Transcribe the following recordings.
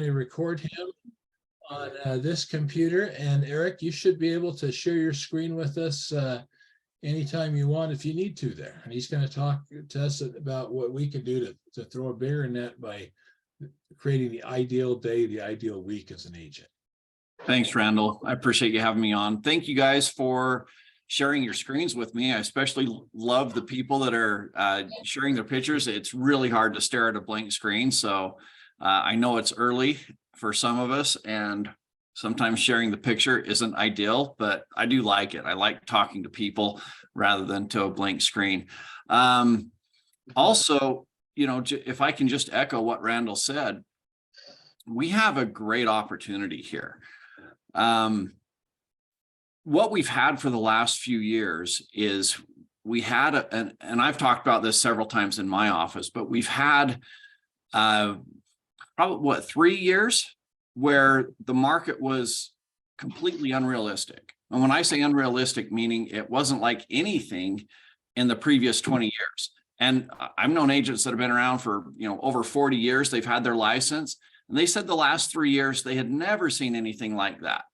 to record him on this computer. And Eric, you should be able to share your screen with us anytime you want, if you need to there. And he's going to talk to us about what we can do to throw a bigger net by creating the ideal day, the ideal week as an agent. Thanks, Randall. I appreciate you having me on. Thank you guys for sharing your screens with me. I especially love the people that are sharing their pictures. It's really hard to stare at a blank screen. So I know it's early for some of us, and sometimes sharing the picture isn't ideal, but I do like it. I like talking to people rather than to a blank screen. Also, you know, if I can just echo what Randall said, we have a great opportunity here. What we've had for the last few years is we had, and I've talked about this several times in my office, but we've had probably 3 years where the market was completely unrealistic. And when I say unrealistic, meaning it wasn't like anything in the previous 20 years. And I've known agents that have been around for, you know, over 40 years. They've had their license, and they said the last 3 years they had never seen anything like that.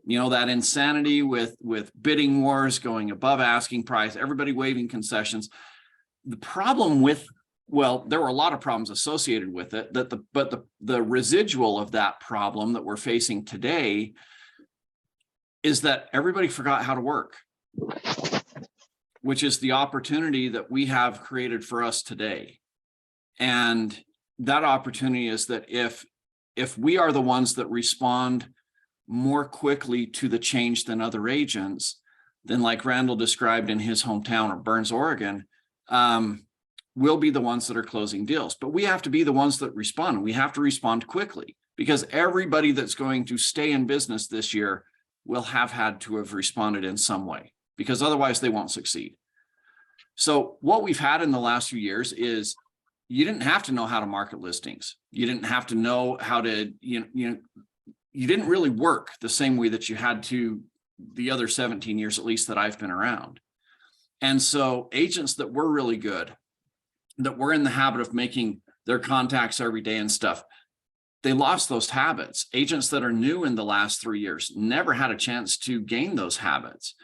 You know, that insanity with bidding wars going above asking price, everybody waiving concessions. The problem with, well, there were a lot of problems associated with it, but the residual of that problem that we're facing today is that everybody forgot how to work, which is the opportunity that we have created for us today. And that opportunity is that if we are the ones that respond more quickly to the change than other agents, then like Randall described in his hometown of Burns, Oregon, we'll be the ones that are closing deals. But we have to be the ones that respond. We have to respond quickly, because everybody that's going to stay in business this year will have had to have responded in some way, because otherwise they won't succeed. So what we've had in the last few years is you didn't have to know how to market listings. You didn't have to know how to, you didn't really work the same way that you had to the other 17 years, at least that I've been around. And so agents that were really good, that were in the habit of making their contacts every day and stuff, they lost those habits. Agents that are new in the last 3 years never had a chance to gain those habits.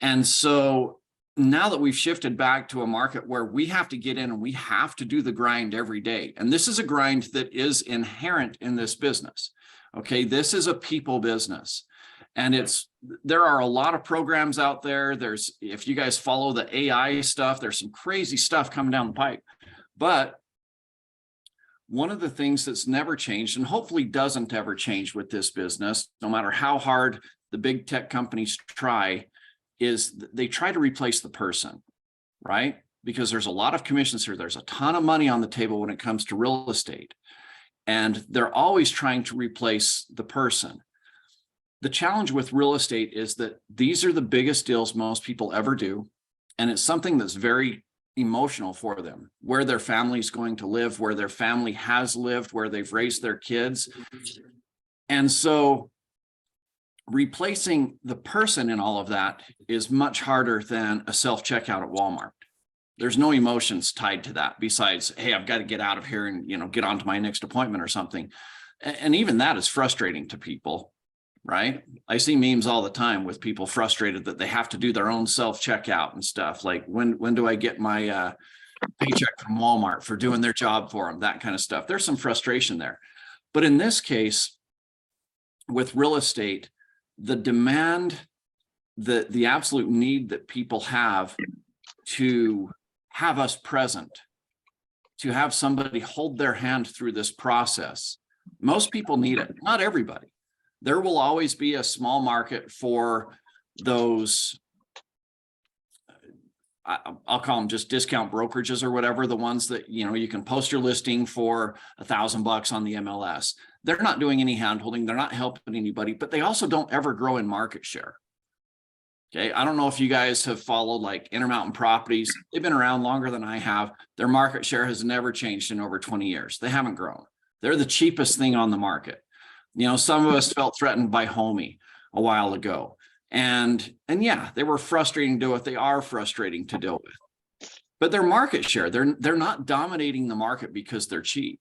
And so now that we've shifted back to a market where we have to get in and we have to do the grind every day. And this is a grind that is inherent in this business. Okay, this is a people business, and there are a lot of programs out there. If you guys follow the AI stuff, there's some crazy stuff coming down the pipe. But one of the things that's never changed, and hopefully doesn't ever change with this business, no matter how hard the big tech companies try, is they try to replace the person, right? Because there's a lot of commissions here. There's a ton of money on the table when it comes to real estate. And they're always trying to replace the person. The challenge with real estate is that these are the biggest deals most people ever do. And it's something that's very emotional for them, where their family is going to live, where their family has lived, where they've raised their kids. And so replacing the person in all of that is much harder than a self-checkout at Walmart. There's no emotions tied to that besides, hey, I've got to get out of here and, get on to my next appointment or something. And even that is frustrating to people, right? I see memes all the time with people frustrated that they have to do their own self-checkout and stuff. Like, when do I get my paycheck from Walmart for doing their job for them? That kind of stuff. There's some frustration there. But in this case, with real estate, the demand, the absolute need that people have to have us present, to have somebody hold their hand through this process. Most people need it, not everybody. There will always be a small market for those, I'll call them just discount brokerages or whatever, the ones that, you can post your listing for $1,000 on the MLS. They're not doing any hand holding. They're not helping anybody, but they also don't ever grow in market share. Okay, I don't know if you guys have followed like Intermountain Properties. They've been around longer than I have. Their market share has never changed in over 20 years. They haven't grown. They're the cheapest thing on the market. Some of us felt threatened by Homey a while ago. And yeah, they were frustrating to deal with. They are frustrating to deal with. But their market share, they're not dominating the market because they're cheap.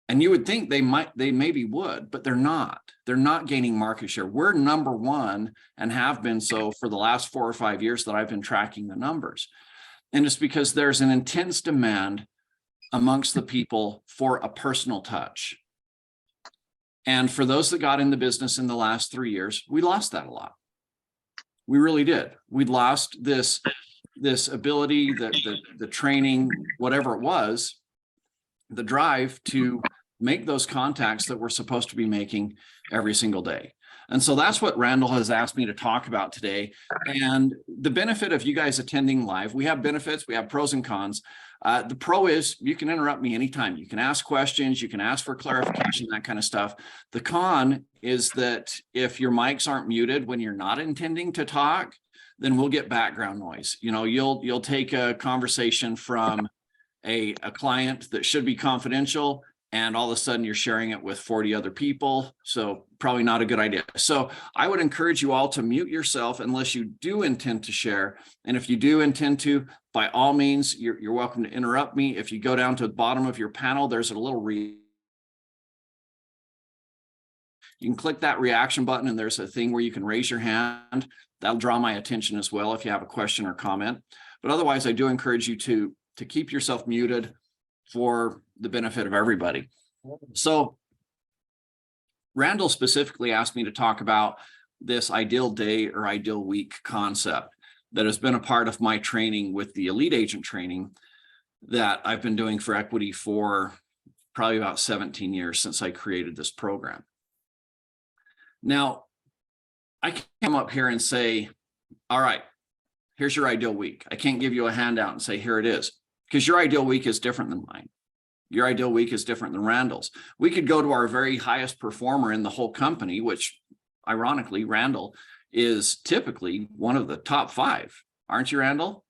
And you would think they maybe would, but they're not. They're not gaining market share. We're number one and have been so for the last 4 or 5 years that I've been tracking the numbers. And it's because there's an intense demand amongst the people for a personal touch. And for those that got in the business in the last 3 years, we lost that a lot. We really did. We lost this ability, the training, whatever it was, the drive to make those contacts that we're supposed to be making every single day. And so that's what Randall has asked me to talk about today. And the benefit of you guys attending live, we have benefits, we have pros and cons. The pro is you can interrupt me anytime. You can ask questions, you can ask for clarification, that kind of stuff. The con is that if your mics aren't muted when you're not intending to talk, then we'll get background noise. You know, you'll take a conversation from a client that should be confidential, and all of a sudden you're sharing it with 40 other people. So probably not a good idea. So I would encourage you all to mute yourself unless you do intend to share. And if you do intend to, by all means, you're welcome to interrupt me. If you go down to the bottom of your panel, there's a little you can click that reaction button, and there's a thing where you can raise your hand. That'll draw my attention as well if you have a question or comment. But otherwise, I do encourage you to keep yourself muted for the benefit of everybody. So Randall specifically asked me to talk about this ideal day or ideal week concept that has been a part of my training with the elite agent training that I've been doing for equity for probably about 17 years since I created this program. Now, I can come up here and say, all right, here's your ideal week. I can't give you a handout and say, here it is, because your ideal week is different than mine. Your ideal week is different than Randall's. We could go to our very highest performer in the whole company, which ironically, Randall is typically one of the top 5. Aren't you, Randall?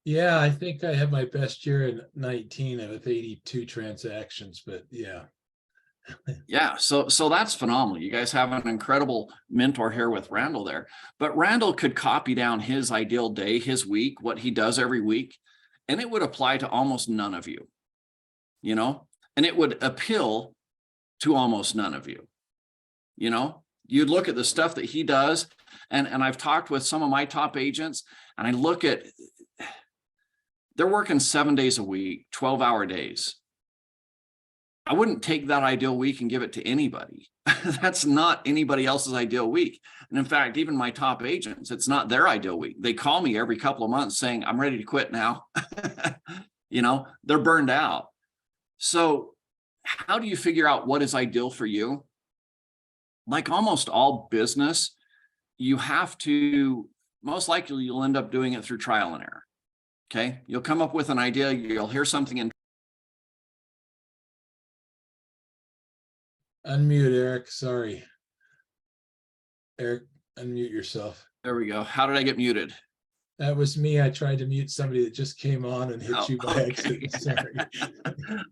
Yeah, I think I had my best year in 19 with 82 transactions, but yeah. Yeah, so that's phenomenal. You guys have an incredible mentor here with Randall there. But Randall could copy down his ideal day, his week, what he does every week, and it would apply to almost none of you, you know, and it would appeal to almost none of you. You know, you'd look at the stuff that he does, and I've talked with some of my top agents, and I look at, they're working 7 days a week, 12-hour days. I wouldn't take that ideal week and give it to anybody. That's not anybody else's ideal week. And in fact, even my top agents, it's not their ideal week. They call me every couple of months saying, I'm ready to quit now. You know, they're burned out. So how do you figure out what is ideal for you? Like almost all business, you have to, most likely you'll end up doing it through trial and error. Okay. You'll come up with an idea. You'll hear something in. Unmute, Eric. Sorry. Eric, unmute yourself. There we go. How did I get muted? That was me. I tried to mute somebody that just came on and hit you by accident. Sorry.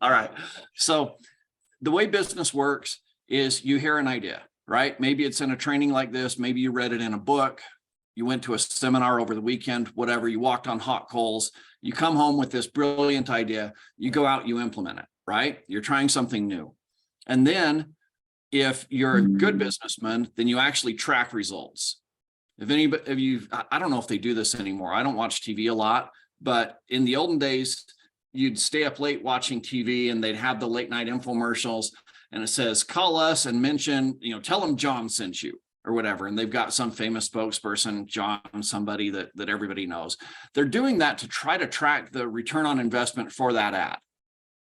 All right. So the way business works is you hear an idea, right? Maybe it's in a training like this. Maybe you read it in a book. You went to a seminar over the weekend, whatever. You walked on hot coals. You come home with this brilliant idea. You go out, you implement it, right? You're trying something new. And then if you're a good businessman, then you actually track results. If anybody, if you, I don't know if they do this anymore. I don't watch TV a lot, but in the olden days, you'd stay up late watching TV and they'd have the late night infomercials and it says, call us and mention, you know, tell them John sent you or whatever. And they've got some famous spokesperson, John, somebody that everybody knows. They're doing that to try to track the return on investment for that ad,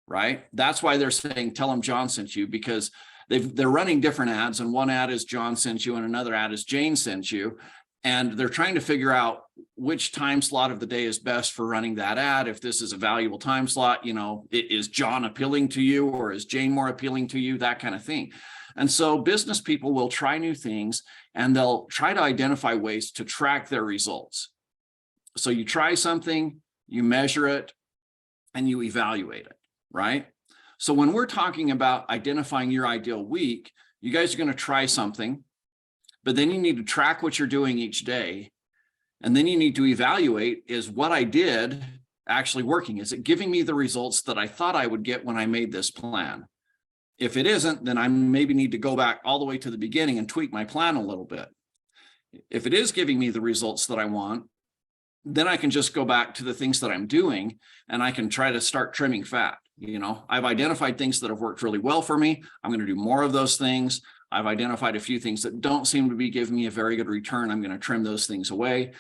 right? That's why they're saying, tell them John sent you, because they're running different ads, and one ad is John sent you and another ad is Jane sent you. And they're trying to figure out which time slot of the day is best for running that ad. If this is a valuable time slot, you know, is John appealing to you or is Jane more appealing to you, that kind of thing. And so business people will try new things and they'll try to identify ways to track their results. So you try something, you measure it, and you evaluate it, right? So when we're talking about identifying your ideal week, you guys are going to try something, but then you need to track what you're doing each day. And then you need to evaluate, is what I did actually working? Is it giving me the results that I thought I would get when I made this plan? If it isn't, then I maybe need to go back all the way to the beginning and tweak my plan a little bit. If it is giving me the results that I want, then I can just go back to the things that I'm doing and I can try to start trimming fat. You know, I've identified things that have worked really well for me. I'm going to do more of those things. I've identified a few things that don't seem to be giving me a very good return. I'm going to trim those things away.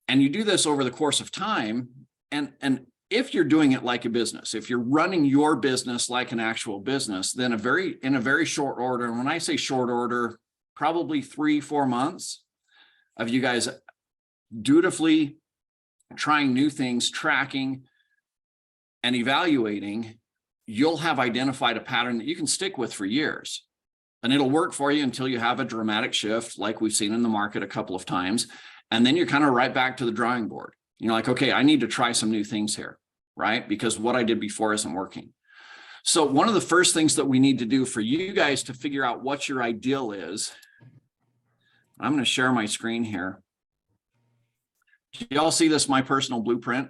And you do this over the course of time. And if you're doing it like a business, if you're running your business like an actual business, then in a very short order, and when I say short order, probably 3-4 months of you guys dutifully trying new things, tracking and evaluating, you'll have identified a pattern that you can stick with for years. And it'll work for you until you have a dramatic shift like we've seen in the market a couple of times. And then you're kind of right back to the drawing board. You're like, okay, I need to try some new things here, right? Because what I did before isn't working. So one of the first things that we need to do for you guys to figure out what your ideal is, I'm going to share my screen here. Do y'all see this, my personal blueprint?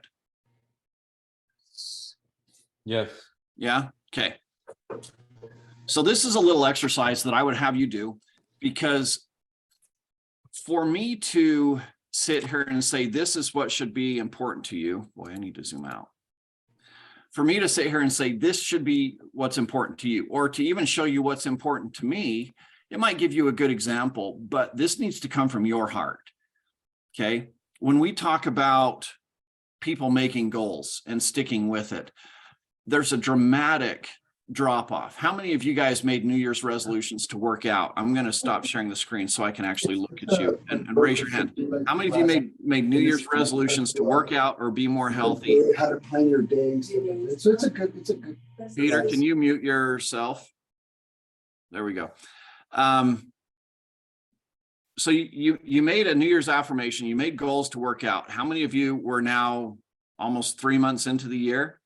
Yes. Yeah. Okay. So this is a little exercise that I would have you do, because for me to sit here and say, this is what should be important to you. Boy, I need to zoom out. For me to sit here and say, this should be what's important to you, or to even show you what's important to me, it might give you a good example, but this needs to come from your heart. Okay. When we talk about people making goals and sticking with it, there's a dramatic drop off. How many of you guys made New Year's resolutions to work out? I'm going to stop sharing the screen so I can actually look at you and raise your hand. How many of you made New Year's resolutions to work out or be more healthy? How to plan your days. So it's a good. Peter, can you mute yourself? There we go. So you made a New Year's affirmation. You made goals to work out. How many of you were now almost 3 months into the year?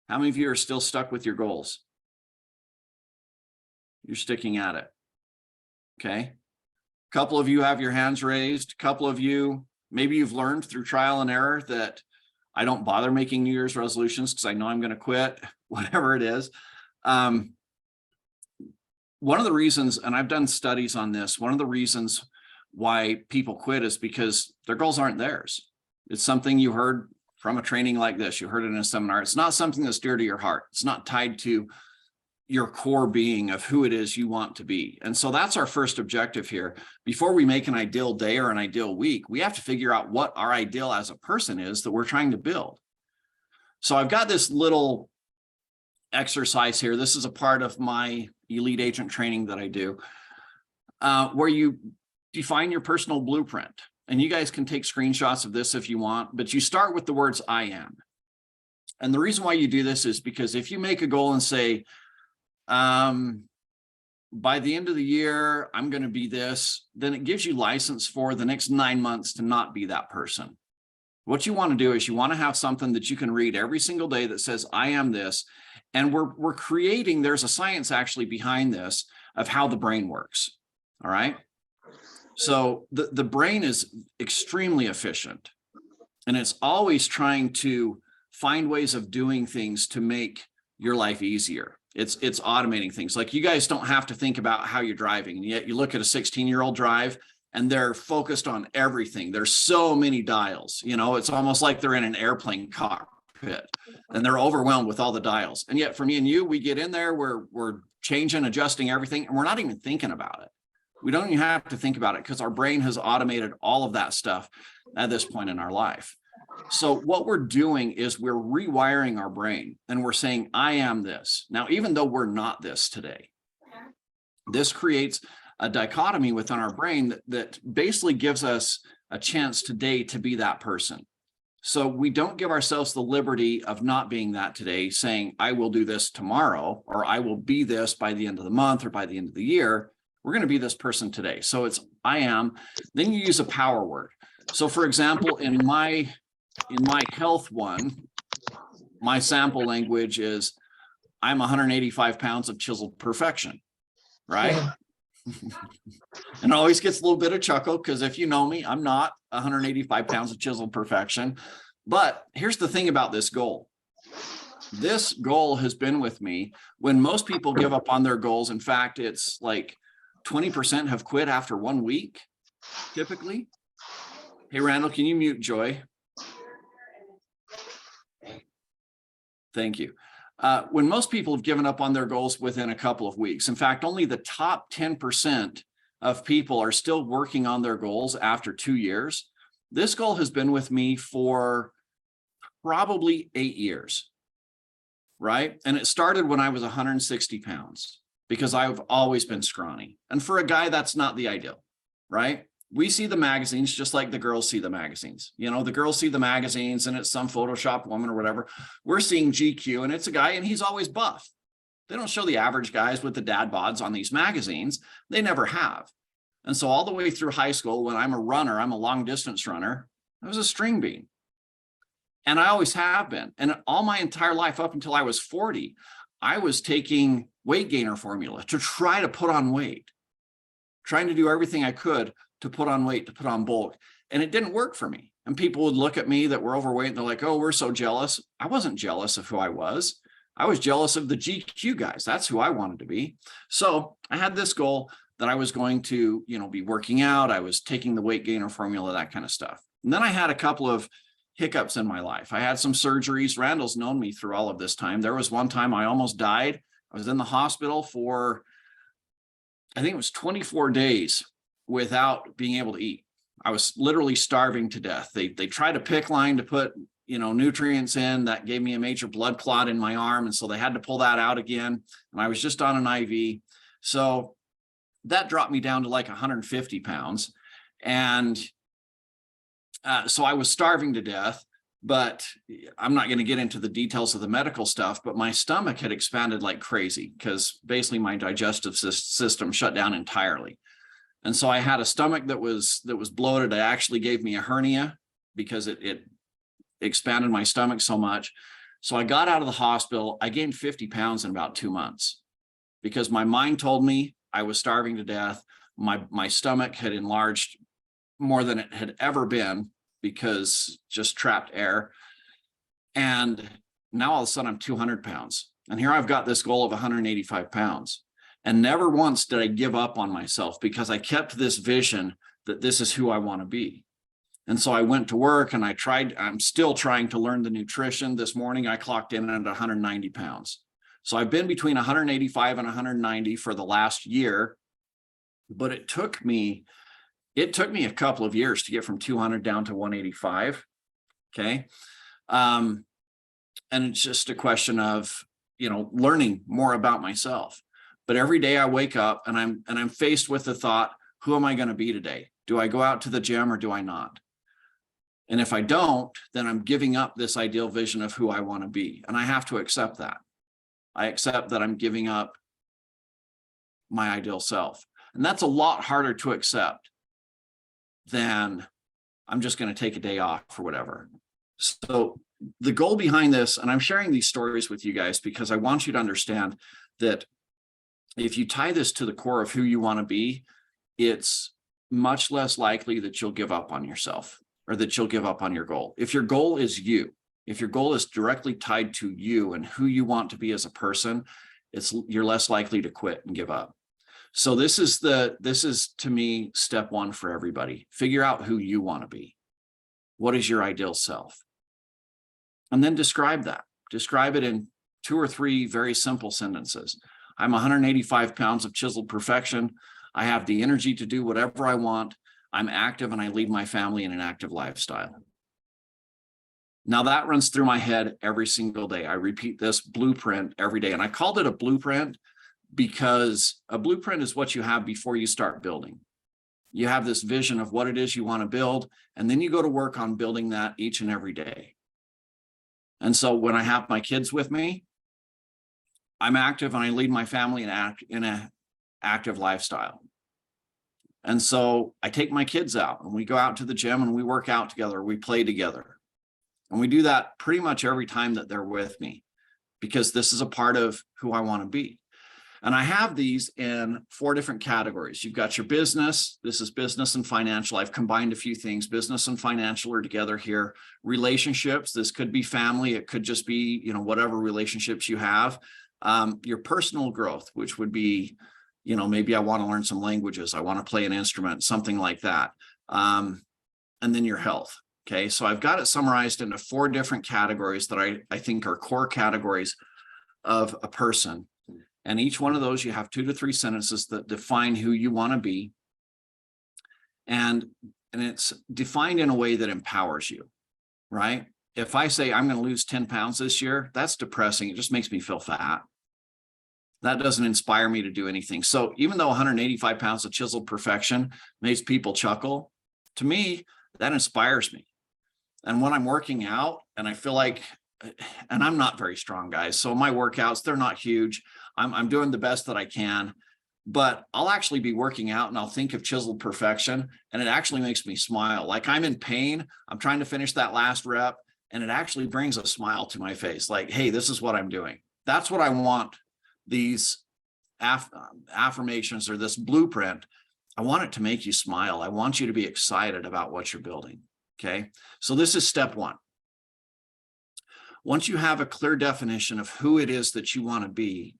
How many of you are still stuck with your goals? You're sticking at it. Okay. A couple of you have your hands raised. A couple of you, maybe you've learned through trial and error that I don't bother making New Year's resolutions because I know I'm going to quit, whatever it is. One of the reasons, and I've done studies on this, one of the reasons why people quit is because their goals aren't theirs. It's something you heard from a training like this. You heard it in a seminar. It's not something that's dear to your heart. It's not tied to your core being of who it is you want to be. And so that's our first objective here. Before we make an ideal day or an ideal week, we have to figure out what our ideal as a person is that we're trying to build. So I've got this little exercise here. This is a part of my elite agent training that I do, where you define your personal blueprint. And you guys can take screenshots of this if you want, but you start with the words I am. And the reason why you do this is because if you make a goal and say, by the end of the year, I'm going to be this, then it gives you license for the next 9 months to not be that person. What you want to do is you want to have something that you can read every single day that says, I am this. And we're creating, there's a science actually behind this of how the brain works. All right. So the brain is extremely efficient, and it's always trying to find ways of doing things to make your life easier. It's automating things. Like, you guys don't have to think about how you're driving, and yet you look at a 16-year-old drive and they're focused on everything. There's so many dials, you know, it's almost like they're in an airplane cockpit and they're overwhelmed with all the dials. And yet for me and you, we get in there, we're changing, adjusting everything, and we're not even thinking about it. We don't even have to think about it because our brain has automated all of that stuff at this point in our life. So what we're doing is we're rewiring our brain, and we're saying, I am this. Now, even though we're not this today, this creates a dichotomy within our brain that basically gives us a chance today to be that person. So we don't give ourselves the liberty of not being that today, saying, I will do this tomorrow, or I will be this by the end of the month or by the end of the year. We're going to be this person today. So it's I am. Then you use a power word. So for example, in my health one, my sample language is I'm 185 pounds of chiseled perfection, right? And it always gets a little bit of chuckle because if you know me, I'm not 185 pounds of chiseled perfection, But here's the thing about this goal. This goal has been with me when most people give up on their goals. In fact, it's like 20% have quit after 1 week, typically. Hey, Randall, can you mute Joy? Thank you. When most people have given up on their goals within a couple of weeks. In fact, only the top 10% of people are still working on their goals after 2 years. This goal has been with me for probably 8 years, right? And it started when I was 160 pounds because I've always been scrawny. And for a guy, that's not the ideal, right? We see the magazines just like the girls see the magazines. You know, the girls see the magazines and it's some Photoshop woman or whatever. We're seeing GQ and it's a guy and he's always buff. They don't show the average guys with the dad bods on these magazines. They never have. And so all the way through high school, when I'm a runner, I'm a long distance runner, I was a string bean. And I always have been. And all my entire life up until I was 40, I was taking weight gainer formula to try to put on weight, trying to do everything I could to put on weight, to put on bulk. And it didn't work for me. And people would look at me that were overweight and they're like, oh, we're so jealous. I wasn't jealous of who I was. I was jealous of the GQ guys. That's who I wanted to be. So I had this goal that I was going to, be working out. I was taking the weight gainer formula, that kind of stuff. And then I had a couple of hiccups in my life. I had some surgeries. Randall's known me through all of this time. There was one time I almost died. I was in the hospital for, I think it was 24 days without being able to eat. I was literally starving to death. They tried a PICC line to put, nutrients in. That gave me a major blood clot in my arm. And so they had to pull that out again. And I was just on an IV. So that dropped me down to like 150 pounds. And so I was starving to death, but I'm not going to get into the details of the medical stuff, but my stomach had expanded like crazy because basically my digestive system shut down entirely. And so I had a stomach that was bloated. It actually gave me a hernia because it expanded my stomach so much. So I got out of the hospital. I gained 50 pounds in about 2 months because my mind told me I was starving to death. My stomach had enlarged more than it had ever been because just trapped air. And now all of a sudden I'm 200 pounds. And here I've got this goal of 185 pounds. And never once did I give up on myself because I kept this vision that this is who I want to be. And so I went to work and I'm still trying to learn the nutrition. This morning I clocked in at 190 pounds. So I've been between 185 and 190 for the last year, but it took me a couple of years to get from 200 down to 185. Okay. And it's just a question of, learning more about myself. But every day I wake up and I'm faced with the thought, who am I going to be today? Do I go out to the gym or do I not? And if I don't, then I'm giving up this ideal vision of who I want to be. And I have to accept that. I accept that I'm giving up my ideal self. And that's a lot harder to accept than I'm just going to take a day off or whatever. So the goal behind this, and I'm sharing these stories with you guys because I want you to understand that if you tie this to the core of who you want to be, it's much less likely that you'll give up on yourself or that you'll give up on your goal. If your goal is you, if your goal is directly tied to you and who you want to be as a person, you're less likely to quit and give up. So this is to me step one for everybody. Figure out who you want to be. What is your ideal self? And then describe that. Describe it in 2 or 3 very simple sentences. I'm 185 pounds of chiseled perfection. I have the energy to do whatever I want. I'm active and I lead my family in an active lifestyle. Now that runs through my head every single day. I repeat this blueprint every day. And I called it a blueprint because a blueprint is what you have before you start building. You have this vision of what it is you want to build, and then you go to work on building that each and every day. And so when I have my kids with me, I'm active and I lead my family in an active lifestyle. And so I take my kids out and we go out to the gym and we work out together, we play together. And we do that pretty much every time that they're with me because this is a part of who I want to be. And I have these in 4 different categories. You've got your business. This is business and financial. I've combined a few things. Business and financial are together here. Relationships. This could be family. It could just be, whatever relationships you have. Your personal growth, which would be, maybe I want to learn some languages. I want to play an instrument, something like that. And then your health. Okay. So I've got it summarized into 4 different categories that I think are core categories of a person. And each one of those, you have 2 to 3 sentences that define who you want to be. And it's defined in a way that empowers you, right? If I say I'm going to lose 10 pounds this year, that's depressing. It just makes me feel fat. That doesn't inspire me to do anything. So even though 185 pounds of chiseled perfection makes people chuckle, to me, that inspires me. And when I'm working out and I feel like, and I'm not very strong, guys, so my workouts, they're not huge. I'm doing the best that I can, but I'll actually be working out and I'll think of chiseled perfection, and it actually makes me smile. Like I'm in pain. I'm trying to finish that last rep, and it actually brings a smile to my face. Like, hey, this is what I'm doing. That's what I want. These affirmations or this blueprint, I want it to make you smile. I want you to be excited about what you're building. Okay. So this is step 1. Once you have a clear definition of who it is that you want to be,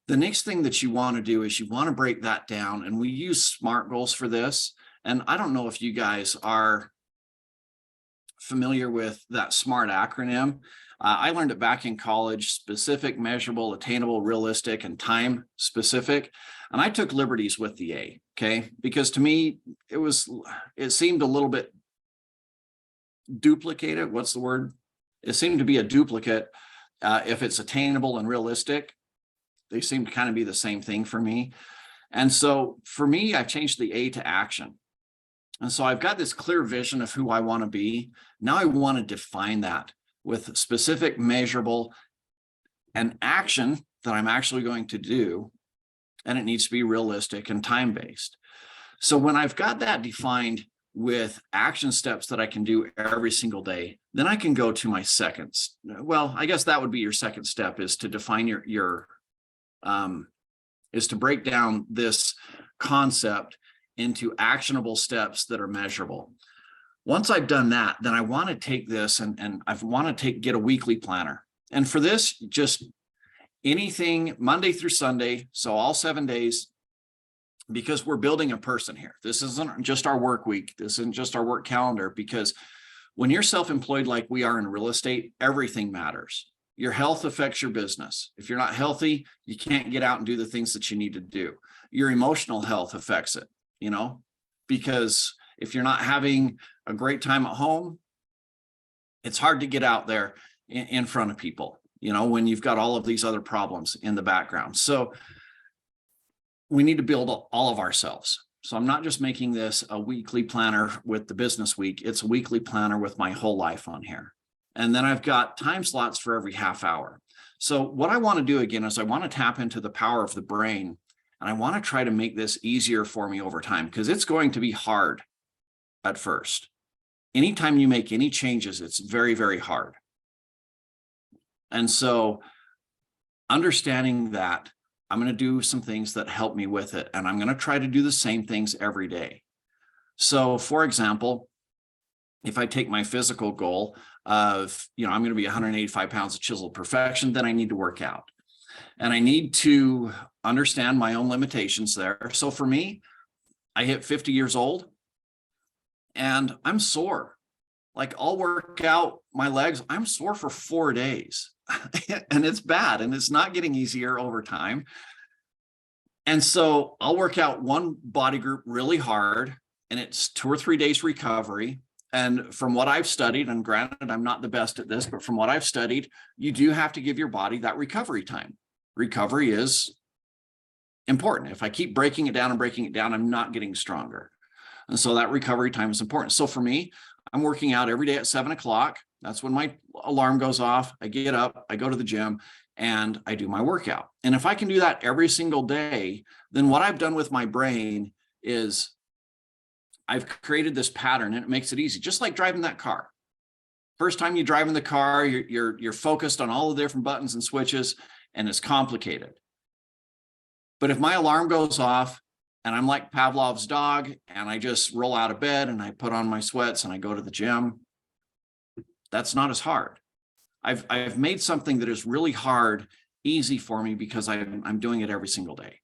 the next thing that you want to do is you want to break that down. And we use SMART goals for this. And I don't know if you guys are familiar with that SMART acronym. I learned it back in college: specific, measurable, attainable, realistic, and time specific. And I took liberties with the A, okay? Because to me, it seemed a little bit duplicated. What's the word? It seemed to be a duplicate. If it's attainable and realistic, they seem to kind of be the same thing for me. And so for me, I've changed the A to action. And so I've got this clear vision of who I want to be. Now I want to define that with specific, measurable, and action that I'm actually going to do. And it needs to be realistic and time-based. So when I've got that defined with action steps that I can do every single day, then I can go to my second. Well, I guess that would be your second step, is to define is to break down this concept into actionable steps that are measurable. Once I've done that, then I want to take this and I want to get a weekly planner. And for this, just anything Monday through Sunday, so all 7 days, because we're building a person here. This isn't just our work week. This isn't just our work calendar, because when you're self-employed like we are in real estate, everything matters. Your health affects your business. If you're not healthy, you can't get out and do the things that you need to do. Your emotional health affects it, because if you're not having a great time at home, it's hard to get out there in front of people, when you've got all of these other problems in the background. So we need to build all of ourselves. So I'm not just making this a weekly planner with the business week. It's a weekly planner with my whole life on here. And then I've got time slots for every half hour. So what I want to do again is I want to tap into the power of the brain, and I want to try to make this easier for me over time, because it's going to be hard at first. Anytime you make any changes, it's very, very hard. And so understanding that, I'm going to do some things that help me with it, and I'm going to try to do the same things every day. So for example, if I take my physical goal of, I'm going to be 185 pounds of chiseled perfection, then I need to work out. And I need to understand my own limitations there. So for me, I hit 50 years old and I'm sore. Like I'll work out my legs, I'm sore for 4 days. And it's bad, and it's not getting easier over time. And so I'll work out one body group really hard, and it's 2 or 3 days recovery. And from what I've studied, and granted, I'm not the best at this, but from what I've studied, you do have to give your body that recovery time. Recovery is important. If I keep breaking it down and breaking it down, I'm not getting stronger. And so that recovery time is important. So for me, I'm working out every day at 7 o'clock. That's when my alarm goes off. I get up, I go to the gym, and I do my workout. And if I can do that every single day, then what I've done with my brain is I've created this pattern, and it makes it easy, just like driving that car. First time you drive in the car, you're focused on all the different buttons and switches, and it's complicated. But if my alarm goes off and I'm like Pavlov's dog and I just roll out of bed and I put on my sweats and I go to the gym, that's not as hard. I've made something that is really hard easy for me because I'm doing it every single day.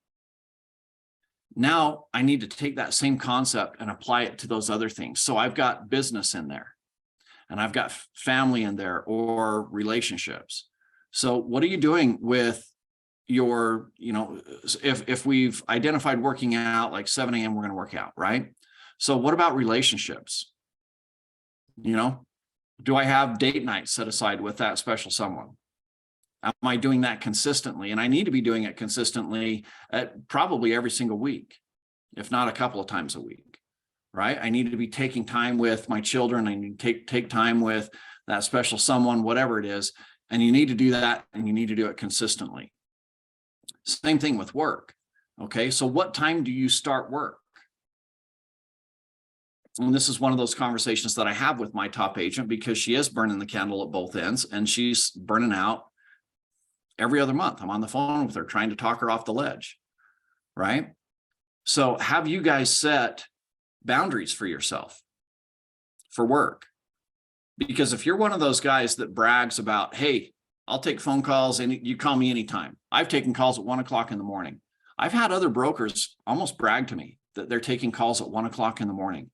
Now I need to take that same concept and apply it to those other things. So I've got business in there and I've got family in there or relationships. So what are you doing with your, if we've identified working out like 7 a.m., we're going to work out, right? So what about relationships? Do I have date nights set aside with that special someone? Am I doing that consistently? And I need to be doing it consistently at probably every single week, if not a couple of times a week, right? I need to be taking time with my children. I need to take time with that special someone, whatever it is. And you need to do that and you need to do it consistently. Same thing with work. Okay, so what time do you start work? And this is one of those conversations that I have with my top agent because she is burning the candle at both ends and she's burning out every other month. I'm on the phone with her trying to talk her off the ledge, right? So have you guys set boundaries for yourself for work? Because if you're one of those guys that brags about, hey, I'll take phone calls and you call me anytime. I've taken calls at 1 o'clock in the morning. I've had other brokers almost brag to me that they're taking calls at 1 o'clock in the morning.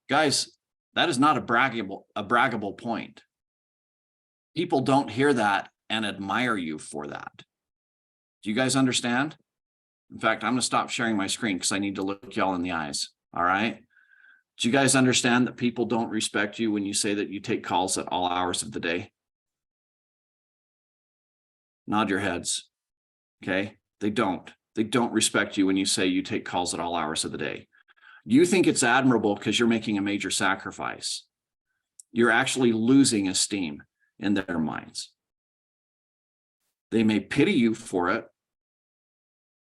Guys, that is not a braggable point. People don't hear that and admire you for that. Do you guys understand? In fact, I'm going to stop sharing my screen because I need to look y'all in the eyes. All right. Do you guys understand that people don't respect you when you say that you take calls at all hours of the day? Nod your heads. Okay. They don't respect you when you say you take calls at all hours of the day. You think it's admirable because you're making a major sacrifice. You're actually losing esteem in their minds. They may pity you for it,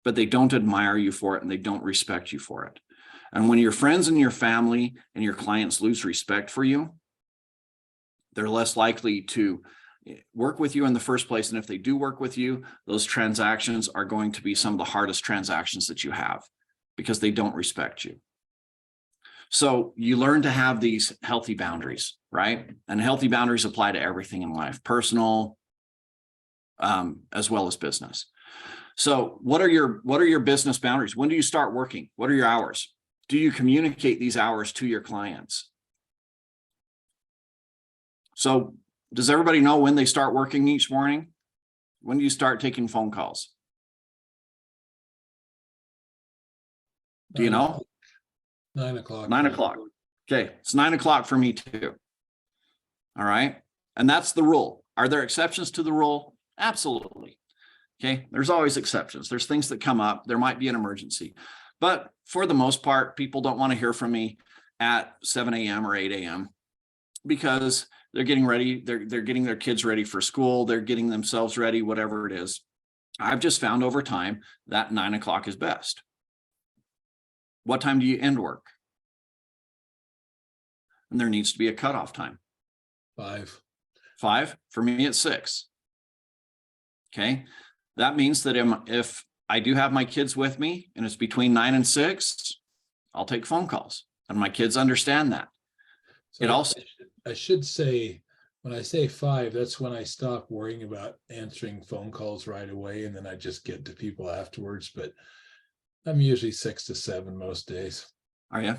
but they don't admire you for it and they don't respect you for it. And when your friends and your family and your clients lose respect for you, they're less likely to work with you in the first place. And if they do work with you, those transactions are going to be some of the hardest transactions that you have because they don't respect you. So you learn to have these healthy boundaries, right? And healthy boundaries apply to everything in life, personal, as well as business. So what are your business boundaries? When do you start working? What are your hours? Do you communicate these hours to your clients? So does everybody know when they start working each morning? When do you start taking phone calls? Do you know? 9 o'clock. 9 o'clock. Okay, it's 9 o'clock for me too. All right. And that's the rule. Are there exceptions to the rule? Absolutely. Okay, there's always exceptions. There's things that come up. There might be an emergency. But for the most part, people don't want to hear from me at 7 a.m. or 8 a.m. because they're getting ready. They're getting their kids ready for school. They're getting themselves ready, whatever it is. I've just found over time that 9 o'clock is best. What time do you end work? And there needs to be a cutoff time. 5. 5. For me, it's 6. Okay. That means that if I do have my kids with me and it's between 9 and 6, I'll take phone calls and my kids understand that. So It also, I should say, when I say 5, that's when I stop worrying about answering phone calls right away. And then I just get to people afterwards. But I'm usually 6 to 7 most days. are you?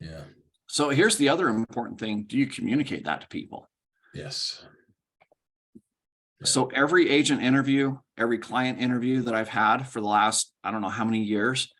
Yeah. So here's the other important thing. Do you communicate that to people? Yes. So every agent interview, every client interview that I've had for the last, I don't know how many years,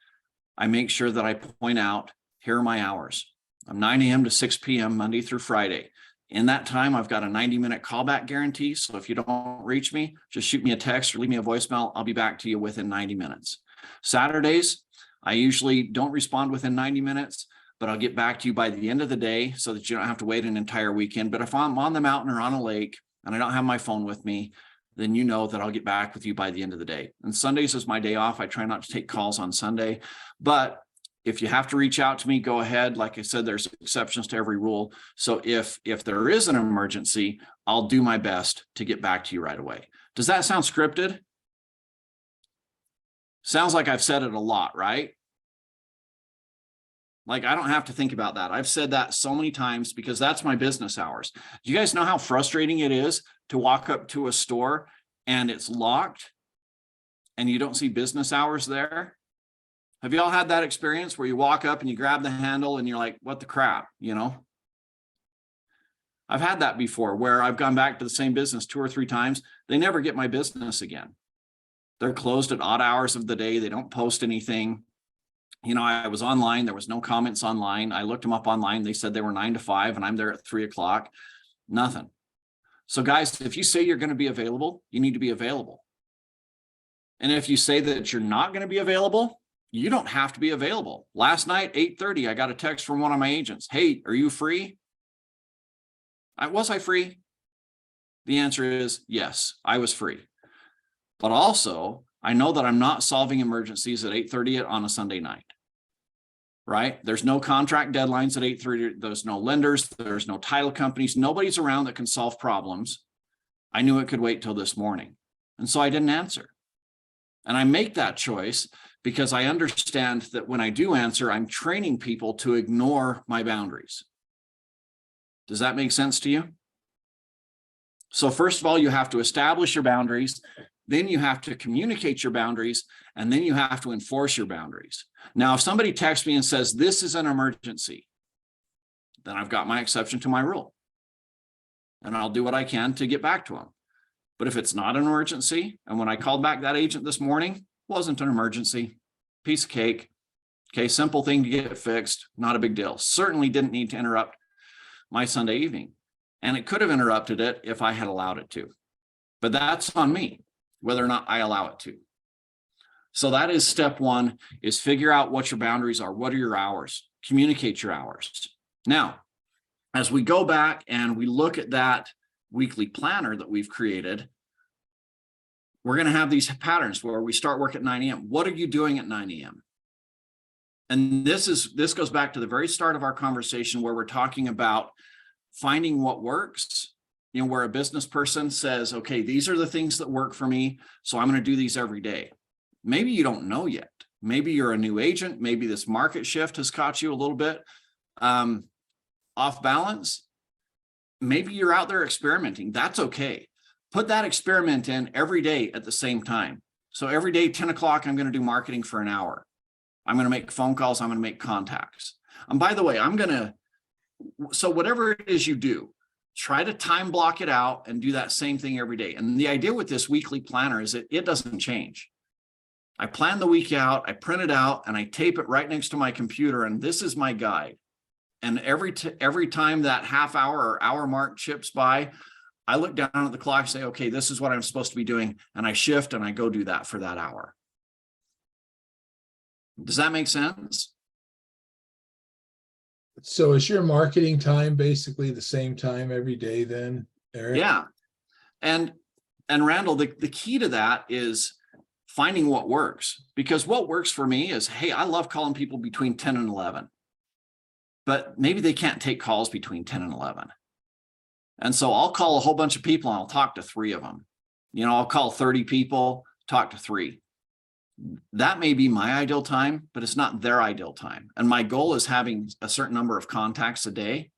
I make sure that I point out, here are my hours. I'm 9 a.m. to 6 p.m. Monday through Friday. In that time, I've got a 90-minute callback guarantee. So if you don't reach me, just shoot me a text or leave me a voicemail. I'll be back to you within 90 minutes. Saturdays, I usually don't respond within 90 minutes, but I'll get back to you by the end of the day so that you don't have to wait an entire weekend. But if I'm on the mountain or on a lake and I don't have my phone with me, then you know that I'll get back with you by the end of the day. And Sundays is my day off. I try not to take calls on Sunday, but if you have to reach out to me, go ahead. Like I said, there's exceptions to every rule. So if there is an emergency, I'll do my best to get back to you right away. Does that sound scripted? Sounds like I've said it a lot, right? Like, I don't have to think about that. I've said that so many times because that's my business hours. Do you guys know how frustrating it is to walk up to a store and it's locked and you don't see business hours there? Have you all had that experience where you walk up and you grab the handle and you're like, what the crap, you know? I've had that before where I've gone back to the same business 2 or 3 times. They never get my business again. They're closed at odd hours of the day. They don't post anything. You know, I was online. There was no comments online. I looked them up online. They said they were 9 to 5 and I'm there at 3 o'clock. Nothing. So guys, if you say you're going to be available, you need to be available. And if you say that you're not going to be available, you don't have to be available. Last night, 8:30, I got a text from one of my agents. Hey, are you free? Was I free? The answer is yes, I was free. But also, I know that I'm not solving emergencies at 8:30 on a Sunday night, right? There's no contract deadlines at 8:30. There's no lenders. There's no title companies. Nobody's around that can solve problems. I knew it could wait till this morning. And so I didn't answer. And I make that choice because I understand that when I do answer, I'm training people to ignore my boundaries. Does that make sense to you? So first of all, you have to establish your boundaries. Then you have to communicate your boundaries, and then you have to enforce your boundaries. Now, if somebody texts me and says, this is an emergency, then I've got my exception to my rule. And I'll do what I can to get back to them. But if it's not an emergency, and when I called back that agent this morning, wasn't an emergency, piece of cake. Okay, simple thing to get fixed, not a big deal. Certainly didn't need to interrupt my Sunday evening. And it could have interrupted it if I had allowed it to. But that's on me, whether or not I allow it to. So that is step one, is figure out what your boundaries are. What are your hours? Communicate your hours. Now, as we go back and we look at that weekly planner that we've created, we're going to have these patterns where we start work at 9 a.m. What are you doing at 9 a.m.? And this goes back to the very start of our conversation where we're talking about finding what works, you know, where a business person says, okay, these are the things that work for me, so I'm going to do these every day. Maybe you don't know yet. Maybe you're a new agent. Maybe this market shift has caught you a little bit off balance. Maybe you're out there experimenting. That's okay. Put that experiment in every day at the same time. So every day, 10 o'clock, I'm going to do marketing for an hour. I'm going to make phone calls. I'm going to make contacts. And by the way, so whatever it is you do, try to time block it out and do that same thing every day. And the idea with this weekly planner is that it doesn't change. I plan the week out, I print it out, and I tape it right next to my computer. And this is my guide. And every time that half hour or hour mark chips by, I look down at the clock and say, okay, this is what I'm supposed to be doing. And I shift and I go do that for that hour. Does that make sense? So is your marketing time basically the same time every day then, Eric? Yeah. And Randall, the key to that is finding what works, because what works for me is, hey, I love calling people between 10 and 11, but maybe they can't take calls between 10 and 11. And so I'll call a whole bunch of people and I'll talk to 3 of them. You know, I'll call 30 people, talk to 3. That may be my ideal time, but it's not their ideal time. And my goal is having a certain number of contacts a day.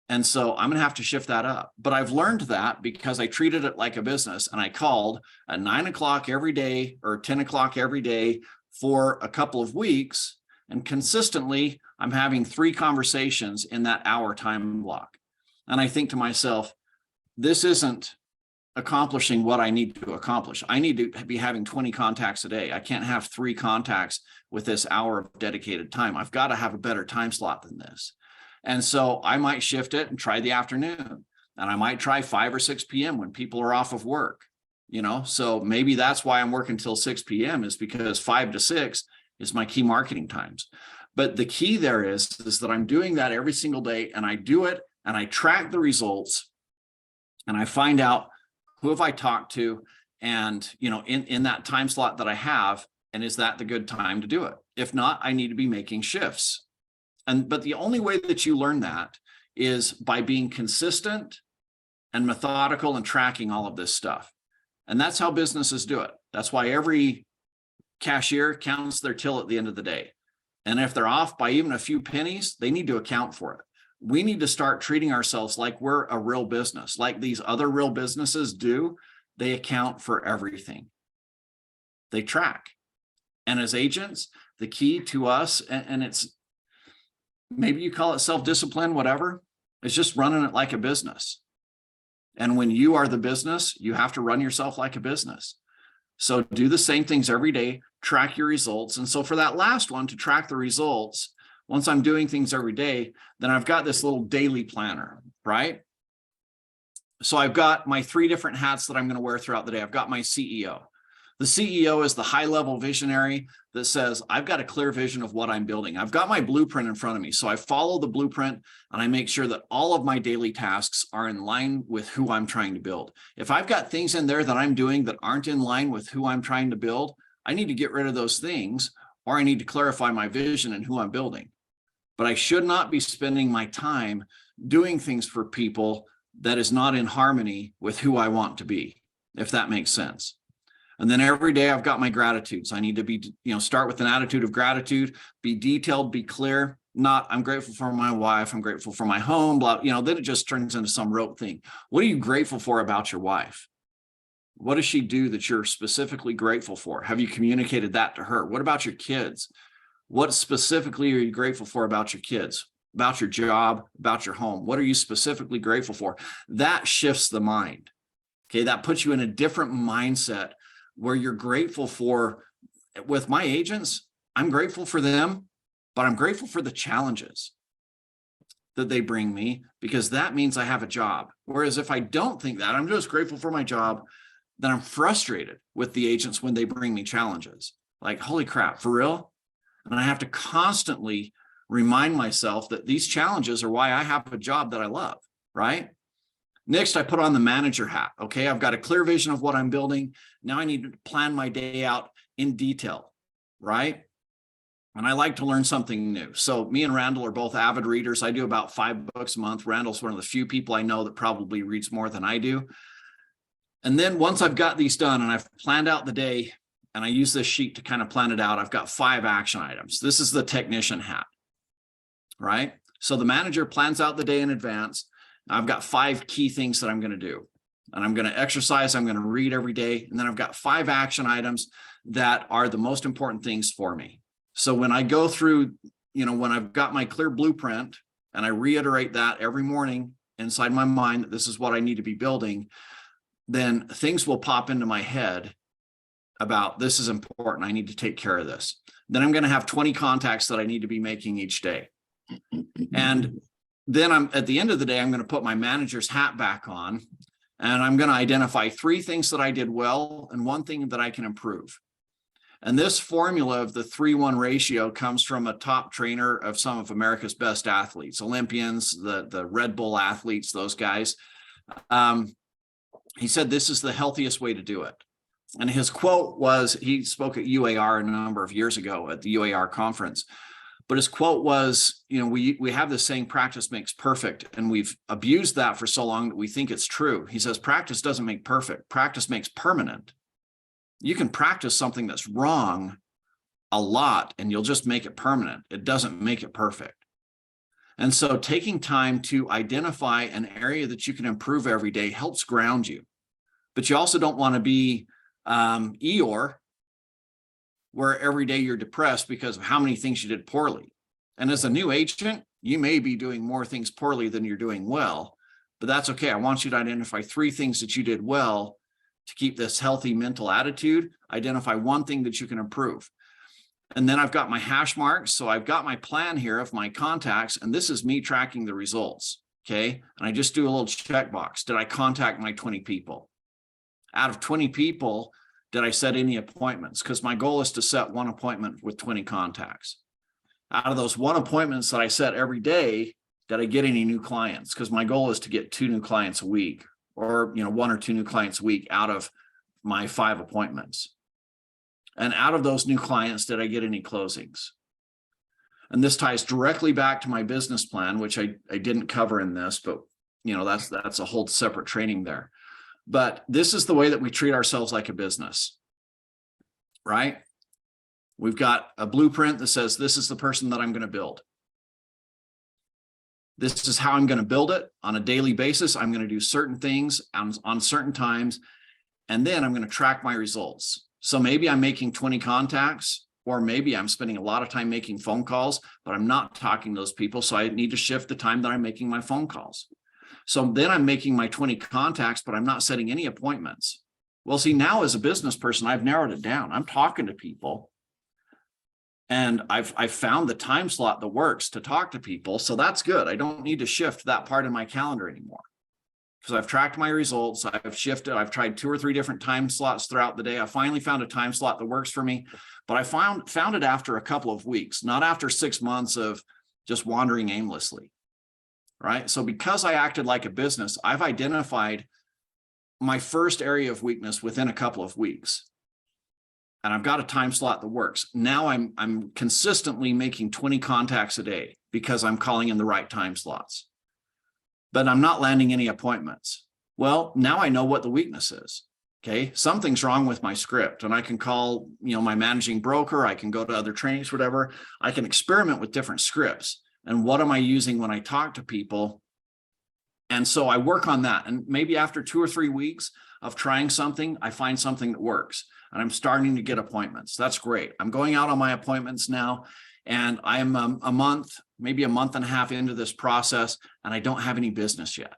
And so I'm going to have to shift that up. But I've learned that because I treated it like a business, and I called at 9 o'clock every day or 10 o'clock every day for a couple of weeks. And consistently, I'm having 3 conversations in that hour time block. And I think to myself, this isn't accomplishing what I need to accomplish. I need to be having 20 contacts a day. I can't have 3 contacts with this hour of dedicated time. I've got to have a better time slot than this. And so I might shift it and try the afternoon, and I might try 5 or 6 p.m. when people are off of work, you know, so maybe that's why I'm working till 6 p.m. is because 5 to 6 is my key marketing times. But the key there is that I'm doing that every single day, and I do it and I track the results and I find out who have I talked to, and, you know, in that time slot that I have, and is that the good time to do it? If not, I need to be making shifts. But the only way that you learn that is by being consistent and methodical and tracking all of this stuff. And that's how businesses do it. That's why every cashier counts their till at the end of the day. And if they're off by even a few pennies, they need to account for it. We need to start treating ourselves like we're a real business, like these other real businesses do. They account for everything. They track. And as agents, the key to us, and it's, maybe you call it self-discipline, whatever, it's just running it like a business. And when you are the business, you have to run yourself like a business. So do the same things every day, track your results. And so for that last one, to track the results, once I'm doing things every day, then I've got this little daily planner, right? So I've got my 3 different hats that I'm going to wear throughout the day. I've got my CEO. The CEO is the high-level visionary that says, I've got a clear vision of what I'm building. I've got my blueprint in front of me. So I follow the blueprint and I make sure that all of my daily tasks are in line with who I'm trying to build. If I've got things in there that I'm doing that aren't in line with who I'm trying to build, I need to get rid of those things, or I need to clarify my vision and who I'm building. But I should not be spending my time doing things for people that is not in harmony with who I want to be, if that makes sense. And then every day I've got my gratitudes. I need to be, start with an attitude of gratitude, be detailed, be clear, not I'm grateful for my wife, I'm grateful for my home, blah, then it just turns into some rote thing. What are you grateful for about your wife? What does she do that you're specifically grateful for? Have you communicated that to her? What about your kids? What specifically are you grateful for about your kids, about your job, about your home? What are you specifically grateful for? That shifts the mind. Okay, that puts you in a different mindset where you're grateful for. With my agents, I'm grateful for them, but I'm grateful for the challenges that they bring me, because that means I have a job. Whereas if I don't think that, I'm just grateful for my job, then I'm frustrated with the agents when they bring me challenges. Like, holy crap, for real? And I have to constantly remind myself that these challenges are why I have a job that I love, right? Next, I put on the manager hat. Okay, I've got a clear vision of what I'm building. Now I need to plan my day out in detail, right? And I like to learn something new. So me and Randall are both avid readers. I do about 5 books a month. Randall's one of the few people I know that probably reads more than I do. And then once I've got these done and I've planned out the day, and I use this sheet to kind of plan it out, I've got 5 action items. This is the technician hat, right? So the manager plans out the day in advance. I've got 5 key things that I'm going to do, and I'm going to exercise. I'm going to read every day. And then I've got 5 action items that are the most important things for me. So when I go through, when I've got my clear blueprint and I reiterate that every morning inside my mind that this is what I need to be building, then things will pop into my head about this is important. I need to take care of this. Then I'm going to have 20 contacts that I need to be making each day. And then at the end of the day, I'm going to put my manager's hat back on, and I'm going to identify 3 things that I did well and 1 thing that I can improve. And this formula of the 3-1 ratio comes from a top trainer of some of America's best athletes, Olympians, the Red Bull athletes, those guys. He said, this is the healthiest way to do it. And his quote was, he spoke at UAR a number of years ago at the UAR conference. But his quote was, we have this saying, practice makes perfect. And we've abused that for so long that we think it's true. He says, practice doesn't make perfect. Practice makes permanent. You can practice something that's wrong a lot and you'll just make it permanent. It doesn't make it perfect. And so taking time to identify an area that you can improve every day helps ground you. But you also don't want to be Eeyore, where every day you're depressed because of how many things you did poorly. And as a new agent, you may be doing more things poorly than you're doing well, but that's okay. I want you to identify 3 things that you did well to keep this healthy mental attitude. Identify 1 thing that you can improve. And then I've got my hash marks. So I've got my plan here of my contacts, and this is me tracking the results. Okay. And I just do a little checkbox. Did I contact my 20 people? Out of 20 people, did I set any appointments? Because my goal is to set 1 appointment with 20 contacts. Out of those 1 appointments that I set every day, did I get any new clients? Because my goal is to get 2 new clients a week, or 1 or 2 new clients a week out of my 5 appointments. And out of those new clients, did I get any closings? And this ties directly back to my business plan, which I didn't cover in this, but that's a whole separate training there. But this is the way that we treat ourselves like a business, right? We've got a blueprint that says, this is the person that I'm going to build. This is how I'm going to build it on a daily basis. I'm going to do certain things on certain times, and then I'm going to track my results. So maybe I'm making 20 contacts, or maybe I'm spending a lot of time making phone calls, but I'm not talking to those people. So I need to shift the time that I'm making my phone calls. So then I'm making my 20 contacts, but I'm not setting any appointments. Well, see, now as a business person, I've narrowed it down. I'm talking to people. And I've found the time slot that works to talk to people. So that's good. I don't need to shift that part of my calendar anymore, because I've tracked my results. I've shifted. I've tried 2 or 3 different time slots throughout the day. I finally found a time slot that works for me, but I found it after a couple of weeks, not after 6 months of just wandering aimlessly. Right. So because I acted like a business, I've identified my first area of weakness within a couple of weeks. And I've got a time slot that works. Now I'm consistently making 20 contacts a day because I'm calling in the right time slots, but I'm not landing any appointments. Well, now I know what the weakness is. Okay. Something's wrong with my script, and I can call, my managing broker. I can go to other trainings, whatever. I can experiment with different scripts. And what am I using when I talk to people? And so I work on that. And maybe after 2 or 3 weeks of trying something, I find something that works. And I'm starting to get appointments. That's great. I'm going out on my appointments now, and I'm a month, maybe a month and a half into this process, and I don't have any business yet.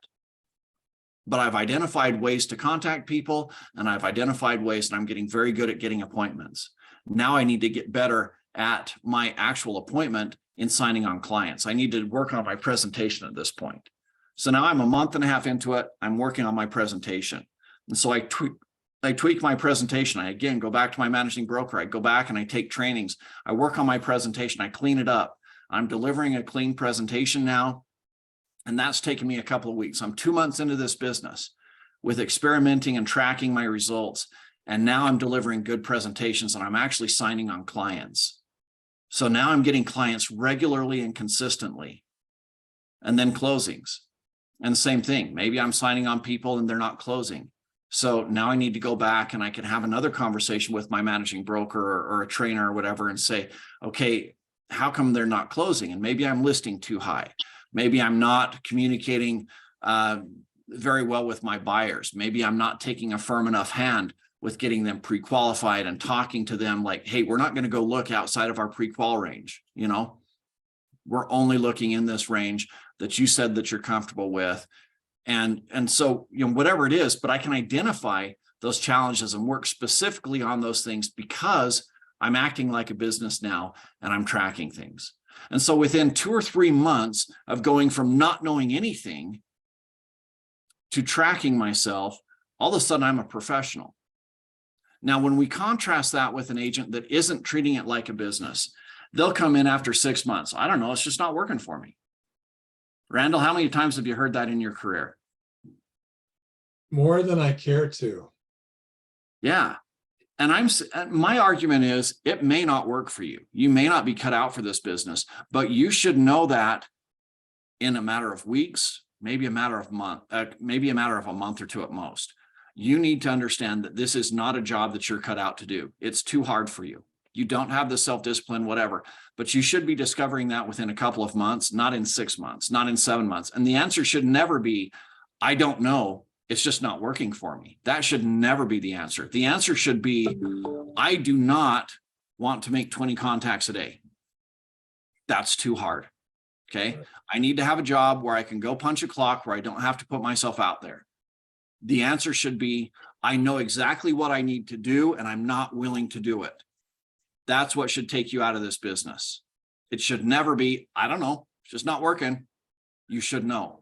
But I've identified ways to contact people, and I've identified ways that I'm getting very good at getting appointments. Now I need to get better at my actual appointment in signing on clients. I need to work on my presentation at this point. So now I'm a month and a half into it. I'm working on my presentation. And so I tweak my presentation. I, again, go back to my managing broker. I go back and I take trainings. I work on my presentation. I clean it up. I'm delivering a clean presentation now. And that's taken me a couple of weeks. I'm 2 months into this business with experimenting and tracking my results. And now I'm delivering good presentations, and I'm actually signing on clients. So now I'm getting clients regularly and consistently, and then closings. And same thing. Maybe I'm signing on people and they're not closing. So now I need to go back and I can have another conversation with my managing broker or a trainer or whatever and say, okay, how come they're not closing? And maybe I'm listing too high. Maybe I'm not communicating very well with my buyers. Maybe I'm not taking a firm enough hand with getting them pre-qualified and talking to them like, hey, we're not going to go look outside of our pre-qual range. We're only looking in this range that you said that you're comfortable with. And so, whatever it is, but I can identify those challenges and work specifically on those things because I'm acting like a business now and I'm tracking things. And so within 2 or 3 months of going from not knowing anything to tracking myself, all of a sudden I'm a professional. Now, when we contrast that with an agent that isn't treating it like a business, they'll come in after 6 months. I don't know, it's just not working for me. Randall, how many times have you heard that in your career? More than I care to. Yeah. And my argument is it may not work for you. You may not be cut out for this business, but you should know that in a matter of weeks, maybe a matter of a month or 2 at most. You need to understand that this is not a job that you're cut out to do. It's too hard for you. You don't have the self-discipline, whatever, but you should be discovering that within a couple of months, not in 6 months, not in 7 months. And the answer should never be, I don't know. It's just not working for me. That should never be the answer. The answer should be, I do not want to make 20 contacts a day. That's too hard. Okay. I need to have a job where I can go punch a clock, where I don't have to put myself out there. The answer should be, I know exactly what I need to do and I'm not willing to do it. That's what should take you out of this business. It should never be, I don't know, it's just not working. You should know.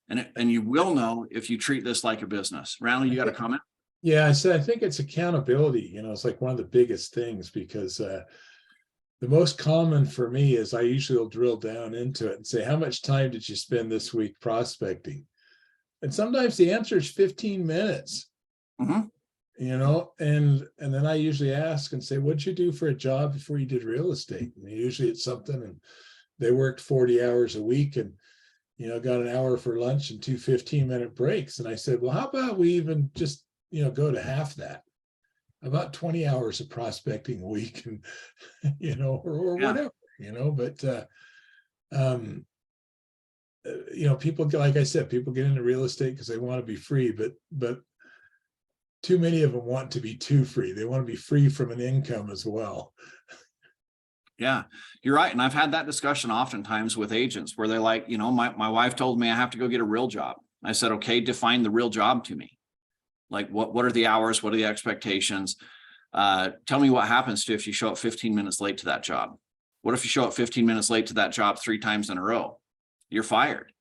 And you will know if you treat this like a business. Randall, you got a comment? Yeah, I think it's accountability. It's like one of the biggest things, because the most common for me is I usually will drill down into it and say, how much time did you spend this week prospecting? And sometimes the answer is 15 minutes. Mm-hmm. And then I usually ask and say, what'd you do for a job before you did real estate? And usually it's something, and they worked 40 hours a week and, got an hour for lunch and 2 15-minute breaks. And I said, well, how about we even just, go to half that? about 20 hours of prospecting a week, and or Yeah. whatever, but people, like I said, people get into real estate because they want to be free, but too many of them want to be too free. They want to be free from an income as well. Yeah, you're right. And I've had that discussion oftentimes with agents where they're like, my wife told me I have to go get a real job. I said, okay, define the real job to me. Like what are the hours? What are the expectations? Tell me what happens to if you show up 15 minutes late to that job. What if you show up 15 minutes late to that job 3 times in a row? You're fired,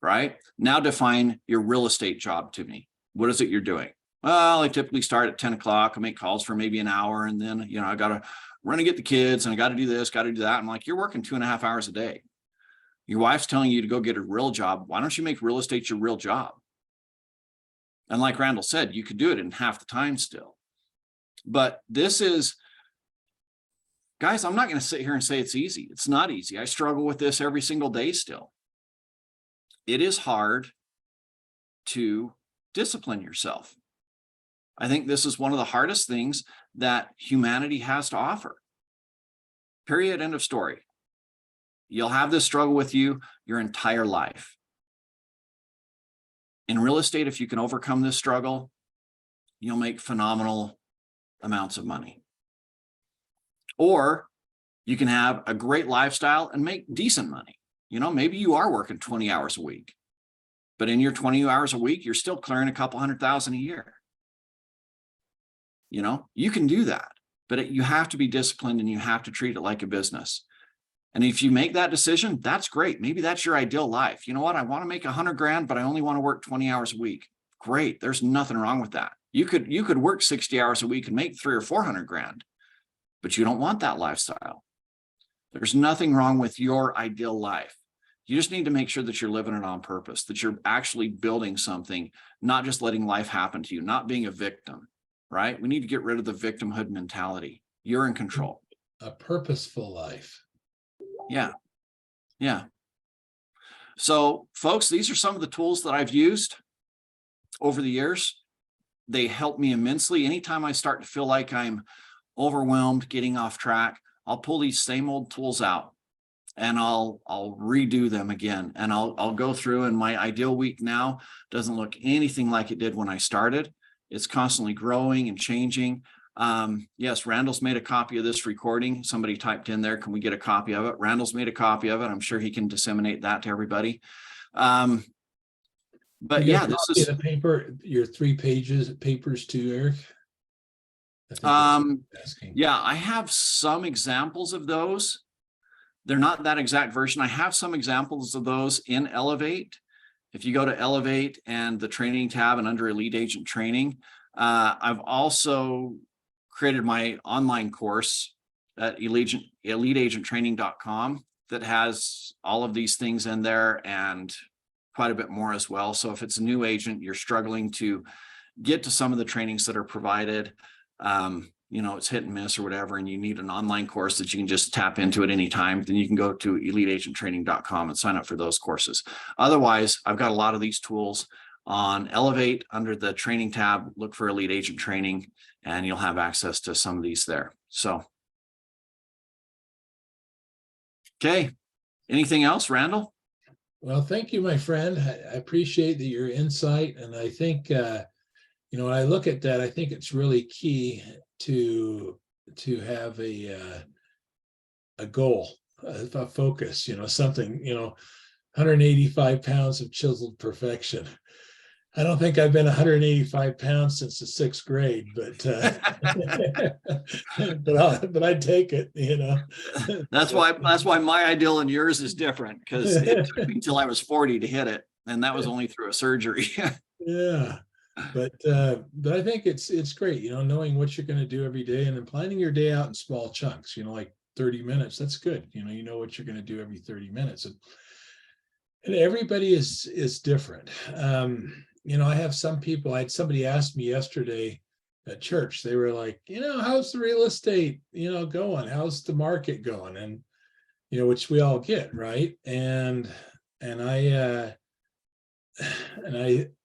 right? Now define your real estate job to me. What is it you're doing? Well, I typically start at 10 o'clock. I make calls for maybe an hour. And then, I got to run and get the kids and I got to do this, got to do that. I'm like, you're working 2.5 hours a day. Your wife's telling you to go get a real job. Why don't you make real estate your real job? And like Randall said, you could do it in half the time still. But this is, guys, I'm not going to sit here and say it's easy. It's not easy. I struggle with this every single day still. It is hard to discipline yourself. I think this is one of the hardest things that humanity has to offer. Period. End of story. You'll have this struggle with you your entire life. In real estate, if you can overcome this struggle, you'll make phenomenal amounts of money. Or you can have a great lifestyle and make decent money. Maybe you are working 20 hours a week, but in your 20 hours a week, you're still clearing a couple $100,000 a year. You can do that, but you have to be disciplined and you have to treat it like a business. And if you make that decision, that's great. Maybe that's your ideal life. You know what? I want to make $100,000, but I only want to work 20 hours a week. Great. There's nothing wrong with that. You could work 60 hours a week and make $300,000 or $400,000, but you don't want that lifestyle. There's nothing wrong with your ideal life. You just need to make sure that you're living it on purpose, that you're actually building something, not just letting life happen to you, not being a victim, right? We need to get rid of the victimhood mentality. You're in control. A purposeful life. Yeah. Yeah. So folks, these are some of the tools that I've used over the years. They help me immensely. Anytime I start to feel like I'm overwhelmed, getting off track, I'll pull these same old tools out and I'll redo them again. And I'll go through, and my ideal week now doesn't look anything like it did when I started. It's constantly growing and changing. Yes, Randall's made a copy of this recording. Somebody typed in there, can we get a copy of it? Randall's made a copy of it. I'm sure he can disseminate that to everybody. But yeah, this is the paper, your 3 papers too, Eric. Yeah, I have some examples of those. They're not that exact version. I have some examples of those in Elevate. If you go to Elevate and the training tab and under Elite Agent Training, I've also created my online course at eliteagenttraining.com that has all of these things in there and quite a bit more as well. So if it's a new agent, you're struggling to get to some of the trainings that are provided, it's hit and miss or whatever, and you need an online course that you can just tap into at any time, then you can go to eliteagenttraining.com and sign up for those courses. Otherwise, I've got a lot of these tools on Elevate under the training tab. Look for Elite Agent Training and you'll have access to some of these there. So, okay. Anything else, Randall? Well, thank you, my friend. I appreciate your insight. And I think, when I look at that, I think it's really key to have a goal, a focus, something, 185 pounds of chiseled perfection. I don't think I've been 185 pounds since the 6th grade, but but I'd take it, That's why my ideal and yours is different, because it took me until I was 40 to hit it, and that was only through a surgery. Yeah. But I think it's great, knowing what you're going to do every day and then planning your day out in small chunks, like 30 minutes. That's good. You know what you're going to do every 30 minutes. And everybody is different. I have some people, I had somebody ask me yesterday at church, they were like, how's the real estate, going? How's the market going? And, which we all get, right? And I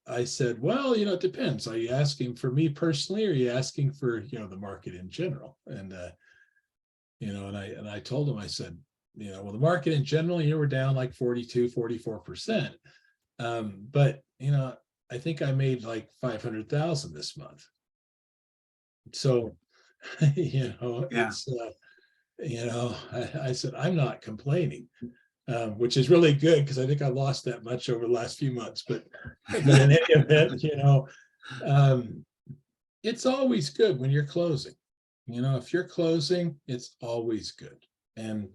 I said, well, it depends. Are you asking for me personally, or are you asking for, the market in general? And, and I told him, I said, well, the market in general, we're down like 42, 44%. But, I think I made like 500,000 this month. So, Yeah. it's, I said, I'm not complaining, which is really good because I think I lost that much over the last few months. But in any event, it's always good when you're closing. If you're closing, it's always good. And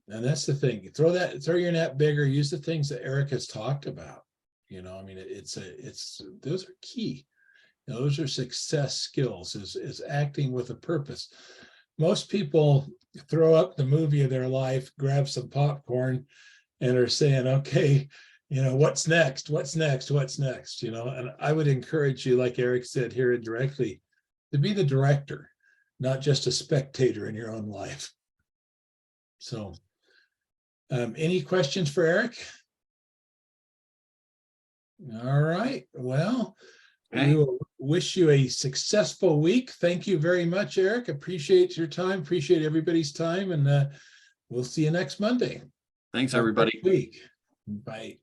that's the thing. Throw your net bigger. Use the things that Eric has talked about. It's those are key. Those are success skills. Is acting with a purpose. Most people throw up the movie of their life, grab some popcorn, and are saying, okay, what's next? What's next? What's next? And I would encourage you, like Eric said here indirectly, to be the director, not just a spectator in your own life. So, any questions for Eric? All right. Well, we will wish you a successful week. Thank you very much, Eric. Appreciate your time. Appreciate everybody's time. And we'll see you next Monday. Thanks, everybody. Week. Bye.